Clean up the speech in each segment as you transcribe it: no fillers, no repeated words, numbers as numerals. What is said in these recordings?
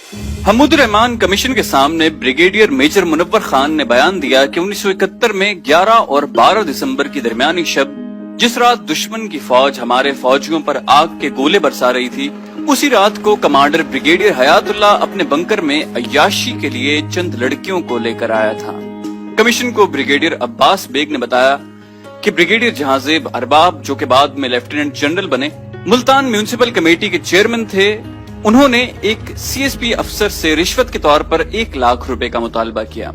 Hamood Rahman commission के सामने brigadier major Munawwar Khan ने बयान दिया कि 1971 में 11 और 12 दिसंबर की दरमियानी शब जिस रात दुश्मन की फौज हमारे फौजियों पर आग के गोले बरसा रही थी, उसी रात को कमांडर ब्रिगेडियर हयातुल्लाह अपने बंकर में अय्याशी के लिए चंद लड़कियों को लेकर आया था। कमीशन को ब्रिगेडियर अब्बास बेग ने बताया कि ब्रिगेडियर जहांजेब अरबाब, जो के बाद में लेफ्टिनेंट जनरल बने, मुल्तान म्यूनिसिपल कमेटी के चेयरमैन थे, उन्होंने एक सीएसपी अफसर से रिश्वत के तौर पर 1 लाख रुपए का मुतालबा किया।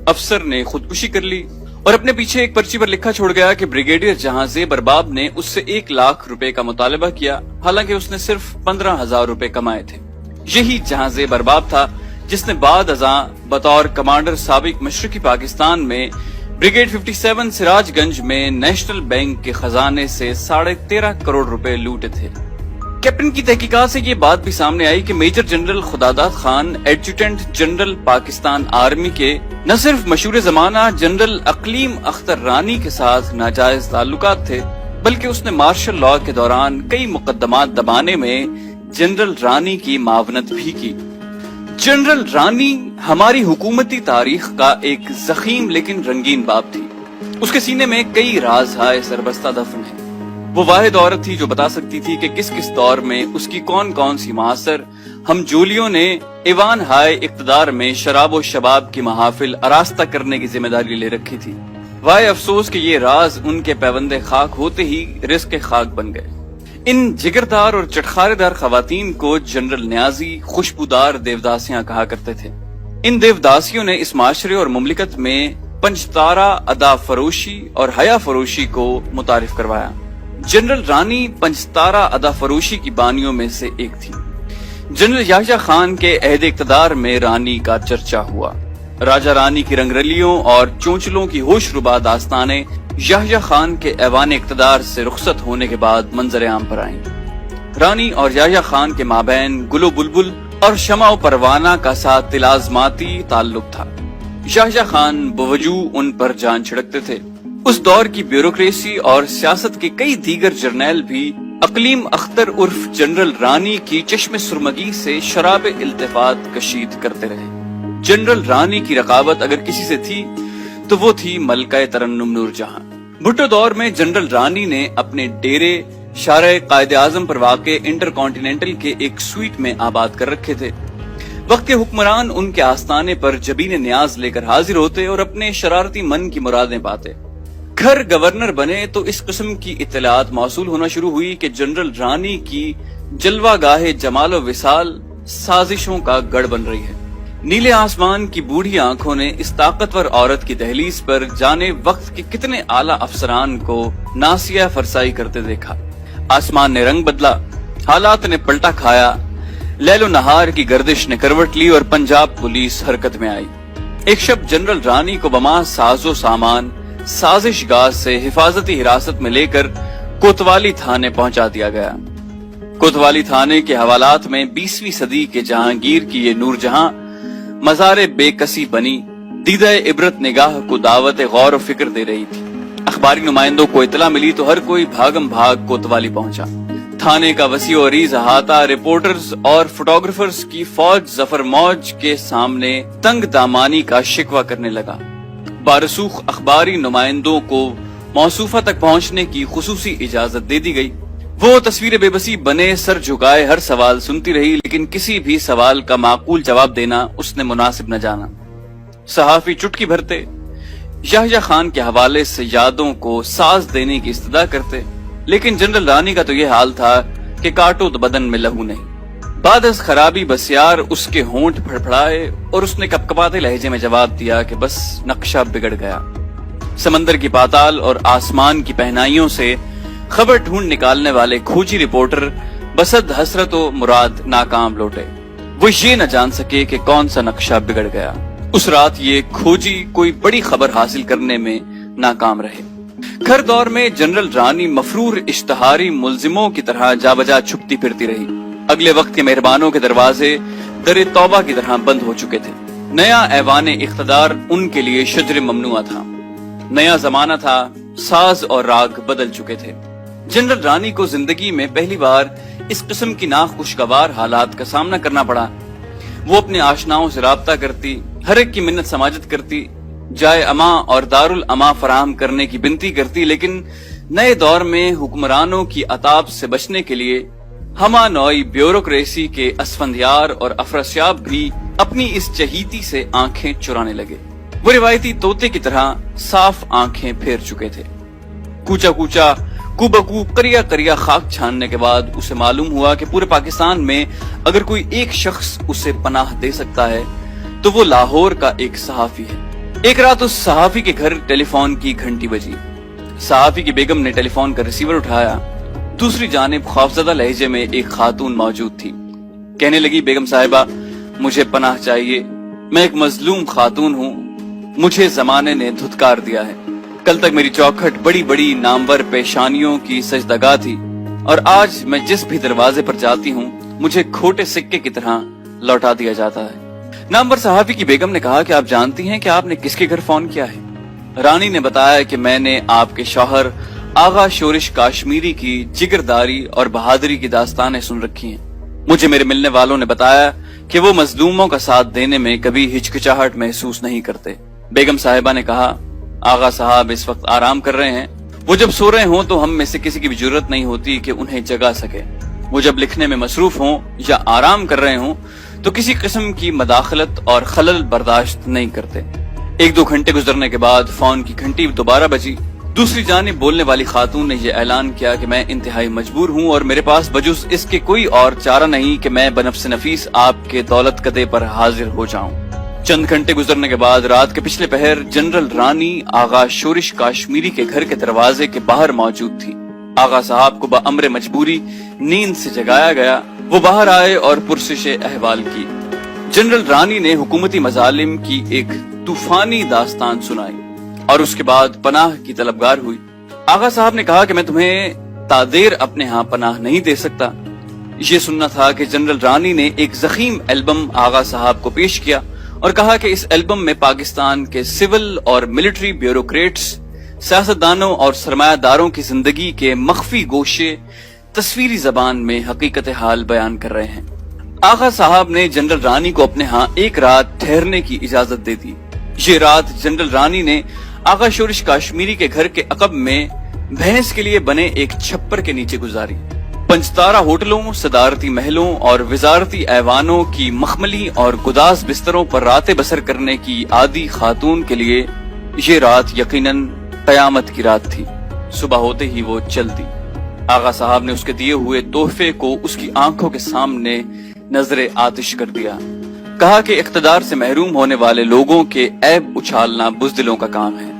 अफसर ने खुदकुशी कर ली और अपने पीछे एक पर्ची पर लिखा छोड़ गया कि ब्रिगेडियर जहांजेब अरबाब ने उससे 1 लाख रुपए का मुतालबा किया, हालांकि उसने सिर्फ 15,000 रुपए कमाए थे। यही जहांजेब अरबाब था जिसने बाद अज़ां बतौर कमांडर साबिक मशरकी पाकिस्तान में ब्रिगेड 57 सिराजगंज में नेशनल बैंक के खजाने से 13.5 करोड़ रुपए लूटे थे। कैप्टन की तहकीकात से ये बात भी सामने आई कि major general Khudadad Khan adjutant general Pakistan army के न सिर्फ मशहूर जमाना जनरल अकलीम अख्तर रानी के साथ नाजायज ताल्लुकात थे, बल्कि उसने मार्शल लॉ के दौरान कई मुकदमात दबाने में जनरल रानी की मावनत भी की। जनरल रानी हमारी हुकूमती तारीख का एक जखीम लेकिन रंगीन बाब थी। उसके सीने में कई राज हाय सरबस्ता दफन है। वो वाहिद औरत थी जो बता सकती थी कि किस किस दौर में उसकी कौन कौन सी महासर हम जोलियों ने ईवान हाय इक्तदार में शराब व शबाब की महाफिल आरास्ता करने की जिम्मेदारी ले रखी थी। वाह अफसोस कि ये राज उनके पैबंदे खाक होते ही रिस्क खाक बन गए। इन जिगरदार और चटखारेदार खवातीन को जनरल न्याजी खुशबूदार देवदासियां कहा करते थे। इन देवदासियों ने इस माशरे और मुमलिकत में पंचतारा अदा फरोशी और हया फरोशी को मुतारिफ करवाया। जनरल रानी पंचतारा अदा फरोशी की बानियों में से एक थी। जनरल याह्या खान के अहद इक़्तिदार में रानी का चर्चा हुआ। राजा रानी की रंगरलियों और चोंचलों की होशरुबा दास्तानें याह्या खान के ऐवान इक़्तिदार से रुखसत होने के बाद मंजर आम पर आईं। रानी और याह्या खान के माबैन गुलो बुलबुल और शमा व परवाना का साथ तिलाज़माती ताल्लुक था। याह्या खान बवजू उन पर जान छिड़कते थे। उस दौर की ब्यूरोक्रेसी और सियासत के कई दीगर जर्नैल भी अकलीम अख्तर उर्फ जनरल रानी की चश्मे सुरमगी से शराब इल्तिफात कशीद करते रहे। जनरल रानी की रकाबत अगर किसी से थी तो वो थी मलका तरन्नुम नूरजहां। भुट्टो दौर में जनरल रानी ने अपने डेरे शारे कायदे आजम पर वाक़े इंटरकॉन्टिनेंटल के एक स्वीट में आबाद कर रखे थे। वक्त के हुक्मरान उनके आस्थाने पर जबीन न्याज लेकर हाजिर होते और अपने शरारती मन की मुरादें पाते। घर गवर्नर बने तो इस किस्म की इत्तलात मौसूल होना शुरू हुई कि जनरल रानी की जलवागाहे जमालो विसाल साजिशों का गढ़ बन रही है। नीले आसमान की बूढ़ी आंखों ने इस ताकतवर औरत की दहलीज पर जाने वक्त के कितने आला अफसरान को नासिया फरसाई करते देखा। आसमान ने रंग बदला, हालात ने पलटा खाया, लैलो नहार की गर्दिश ने करवट ली और पंजाब पुलिस हरकत में आई। एक शब जनरल रानी को बमा साजो सामान साजिशगाह से हिफाजती हिरासत में लेकर कोतवाली थाने पहुंचा दिया गया। कोतवाली थाने के हवालात में 20वीं सदी के जहांगीर की ये नूरजहां मज़ारे बेकसी बनी दीदा इबरत निगाह को दावत गौर और फिक्र दे रही थी। अखबारी नुमाइंदों को इतला मिली तो हर कोई भागम भाग कोतवाली पहुंचा। थाने का वसी और अरीज अहाता रिपोर्टर्स और फोटोग्राफर्स की फौज जफर मौज के सामने तंग दामानी का शिकवा करने लगा। बारसूख अखबारी नुमाइंदों को मौसूफा तक पहुंचने की खुसूसी इजाजत दे दी गई। वो तस्वीर बेबसी बने सर झुकाए हर सवाल सुनती रही, लेकिन किसी भी सवाल का माकूल जवाब देना उसने मुनासिब न जाना। सहाफी चुटकी भरते, याह्या खान के हवाले से यादों को साज देने की इस्तदा करते, लेकिन जनरल रानी का तो यह हाल था कि काटो तो बदन में लहू नहीं। बाद अस खराबी बसियार उसके होंठ फड़फड़ाए और उसने कपकपाते लहजे में जवाब दिया कि बस नक्शा बिगड़ गया। समंदर की पाताल और आसमान की पहनाइयों से खबर ढूंढ निकालने वाले खोजी रिपोर्टर बसद हसरत व मुराद नाकाम लौटे। वो ये न जान सके कि कौन सा नक्शा बिगड़ गया। उस रात ये खोजी कोई बड़ी खबर हासिल करने में नाकाम रहे। घर दौर में जनरल रानी मफरूर इश्तहारी मुल्जिमों की तरह जाबजा छुपती फिरती रही। अगले वक्त के मेहरबानों के दरवाजे दरे तौबा की तरह बंद हो चुके थे। नया ऐवाने इख्तदार उनके लिए शजर ममनुआ था। नया जमाना था, साज और राग बदल चुके थे। जनरल रानी को जिंदगी में पहली बार इस किस्म की नाखुशगवार हालात का सामना करना पड़ा। वो अपने आशनाओं से राब्ता करती, हर एक की मिन्नत समाजत करती, जाए अमा और दारुल अमा फराहम करने की बिनती करती, लेकिन नए दौर में हुक्मरानों की अताब से बचने के लिए हमा नौई ब्यूरोक्रेसी के असफंदियार और अफरस्याब भी अपनी इस चहीती से आंखें चुराने लगे। वो रिवायती तोते की तरह साफ आंखें फेर चुके थे। कूचा कूचा कुबकू करिया करिया खाक छानने के बाद उसे मालूम हुआ कि पूरे पाकिस्तान में अगर कोई एक शख्स उसे पनाह दे सकता है तो वो लाहौर का एक सहाफी है। एक रात उस सहाफी के घर टेलीफोन की घंटी बजी। सहाफी की बेगम ने टेलीफोन का रिसीवर उठाया। दूसरी जानिब खौफजदा लहजे में एक खातून मौजूद थी। कहने लगी, बेगम साहिबा, मुझे पनाह चाहिए। मैं एक मजलूम खातून हूँ, मुझे जमाने ने धुतकार दिया है। कल तक मेरी चौखट बड़ी बड़ी नामवर पेशानियों की सजदगाह थी और आज मैं जिस भी दरवाजे पर जाती हूँ मुझे खोटे सिक्के की तरह लौटा दिया जाता है। नामवर सहाफी की बेगम ने कहा कि आप जानती हैं कि आपने किसके घर फोन किया है? रानी ने बताया कि मैंने आपके शौहर आगा शोरिश काश्मीरी की जिगरदारी और बहादुरी की दास्तानें सुन रखी हैं। मुझे मेरे मिलने वालों ने बताया कि वो मजलूमों का साथ देने में कभी हिचकिचाहट महसूस नहीं करते। बेगम साहिबा ने कहा, आगा साहब इस वक्त आराम कर रहे हैं। वो जब सो रहे हों तो हम में से किसी की भी जरूरत नहीं होती कि उन्हें जगा सके। वो जब लिखने में मसरूफ हों या आराम कर रहे हों तो किसी किस्म की मदाखलत और खलल बर्दाश्त नहीं करते। 1-2 घंटे गुजरने के बाद फोन की घंटी दोबारा बजी। दूसरी जानिब बोलने वाली खातून ने यह ऐलान किया कि मैं इंतहाई मजबूर हूँ और मेरे पास बजुस इसके कोई और चारा नहीं कि मैं बनफ्स नफीस आपके दौलत कदे पर हाजिर हो जाऊं। चंद घंटे गुजरने के बाद रात के पिछले पहर जनरल रानी आगा शोरिश काश्मीरी के घर के दरवाजे के बाहर मौजूद थी। आगा साहब को बअम्रे मजबूरी नींद से जगाया गया। वो बाहर आए और पुरसिशे अहवाल की। जनरल रानी ने हुकूमती मजालिम की एक तूफानी दास्तान सुनाई और उसके बाद पनाह की तलबगार हुई। आगा साहब ने कहा कि मैं तुम्हें तादेर अपने यहाँ पनाह नहीं दे सकता। ये सुनना था कि जनरल रानी ने एक जखीम एल्बम आगा साहब को पेश किया और कहा कि इस एल्बम में पाकिस्तान के सिविल और मिलिट्री ब्यूरोक्रेट्स, सियासतदानों और सरमायादारों की जिंदगी के मख्फी गोशे तस्वीरी जबान में हकीकत हाल बयान कर रहे हैं। आगा साहब ने जनरल रानी को अपने यहाँ एक रात ठहरने की इजाजत दे दी। ये रात जनरल रानी ने आगा शोरिश काश्मीरी के घर के अकब में भैंस के लिए बने एक छप्पर के नीचे गुजारी। पंचतारा होटलों, सदारती महलों और विजारती ऐवानों की मखमली और गुदास बिस्तरों पर रातें बसर करने की आदी खातून के लिए ये रात यकीनन कयामत की रात थी। सुबह होते ही वो चल दी। आगा साहब ने उसके दिए हुए तोहफे को उसकी आंखों के सामने नजरे आतिश कर दिया। कहा कि इख्तिदार से महरूम होने वाले लोगों के ऐब उछालना बुज़दिलों का काम है।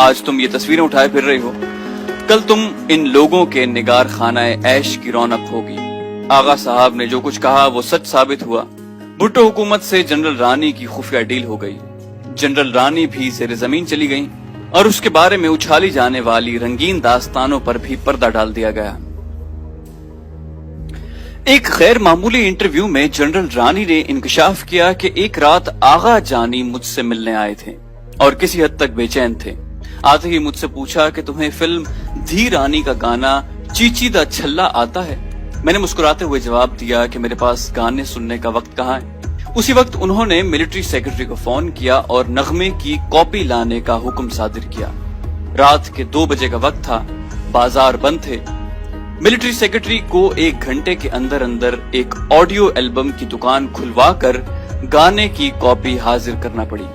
आज तुम ये तस्वीरें उठाए फिर रही हो, कल तुम इन लोगों के निगार खानाए ऐश की रौनक होगी। आगा साहब ने जो कुछ कहा वो सच साबित हुआ। भुट्टो हुकूमत से जनरल रानी की खुफिया डील हो गई। जनरल रानी भी ज़ेरे जमीन चली गईं और उसके बारे में उछाली जाने वाली रंगीन दास्तानों पर भी पर्दा डाल दिया गया। एक गैर मामूली इंटरव्यू में जनरल रानी ने इंकशाफ किया कि एक रात आगा जानी मुझसे मिलने आए थे और किसी हद तक बेचैन थे। आते ही मुझसे पूछा कि तुम्हें फिल्म धी रानी का गाना चीची दा छल्ला आता है? मैंने मुस्कुराते हुए जवाब दिया कि मेरे पास गाने सुनने का वक्त कहाँ है। उसी वक्त उन्होंने मिलिट्री सेक्रेटरी को फोन किया और नगमे की कॉपी लाने का हुक्म सादिर किया। रात के 2 बजे का वक्त था, बाजार बंद थे। मिलिट्री सेक्रेटरी को 1 घंटे के अंदर अंदर एक ऑडियो एल्बम की दुकान खुलवा कर गाने की कॉपी हाजिर करना पड़ी,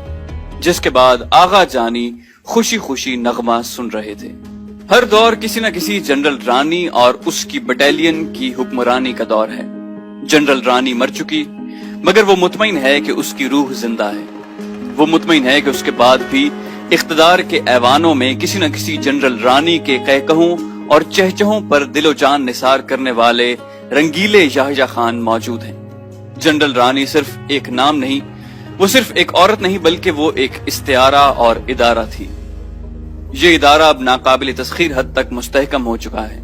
जिसके बाद आगा जानी खुशी खुशी नगमा सुन रहे थे। हर दौर किसी न किसी जनरल रानी और उसकी बटालियन की हुक्मरानी का दौर है। जनरल रानी मर चुकी, मगर वो मुतमईन है कि उसकी रूह जिंदा है। वो मुतमईन है कि उसके बाद भी इख्तिदार के ऐवानों में किसी न किसी जनरल रानी के कहकहों और चहचहों पर दिलो जान निसार करने वाले रंगीले याहया खान मौजूद हैं। जनरल रानी सिर्फ एक नाम नहीं, वो सिर्फ एक औरत नहीं, बल्कि वो एक इस्तिआरा और इदारा थी। ये इदारा अब नाकाबिल तस्खीर हद तक मुस्तहकम हो चुका है।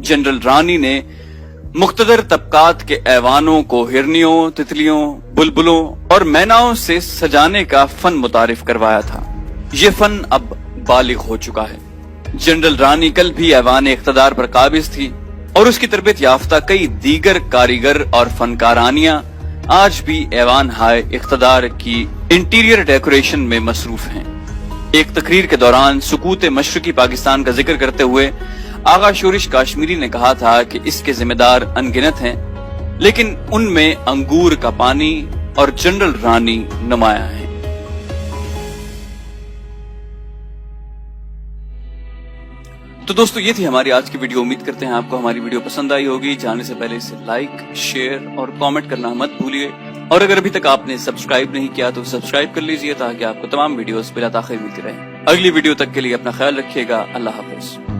जनरल रानी ने मुख्तदर तबकात के ऐवानों को हिरनियों, तितलियों, बुलबुलों और मैनाओं से सजाने का फन मुतारिफ करवाया था। ये फन अब बालिग हो चुका है। जनरल रानी कल भी ऐवान इख्तिदार पर काबिज थी और उसकी तरबियत याफ्ता कई दीगर कारीगर और फनकारानियां آج بھی ایوان ہائے اقتدار کی انٹیریئر ڈیکوریشن میں مصروف ہیں۔ ایک تقریر کے دوران سقوط مشرقی پاکستان کا ذکر کرتے ہوئے آغا شورش کاشمیری نے کہا تھا کہ اس کے ذمہ دار انگنت ہیں، لیکن ان میں انگور کا پانی اور جنرل رانی نمایاں ہیں۔ تو دوستو، یہ تھی ہماری آج کی ویڈیو۔ امید کرتے ہیں آپ کو ہماری ویڈیو پسند آئی ہوگی۔ جانے سے پہلے اسے لائک، شیئر اور کامنٹ کرنا مت بھولیے، اور اگر ابھی تک آپ نے سبسکرائب نہیں کیا تو سبسکرائب کر لیجئے تاکہ آپ کو تمام ویڈیوز بلا تاخیر ملتی رہیں۔ اگلی ویڈیو تک کے لیے اپنا خیال رکھیے گا۔ اللہ حافظ۔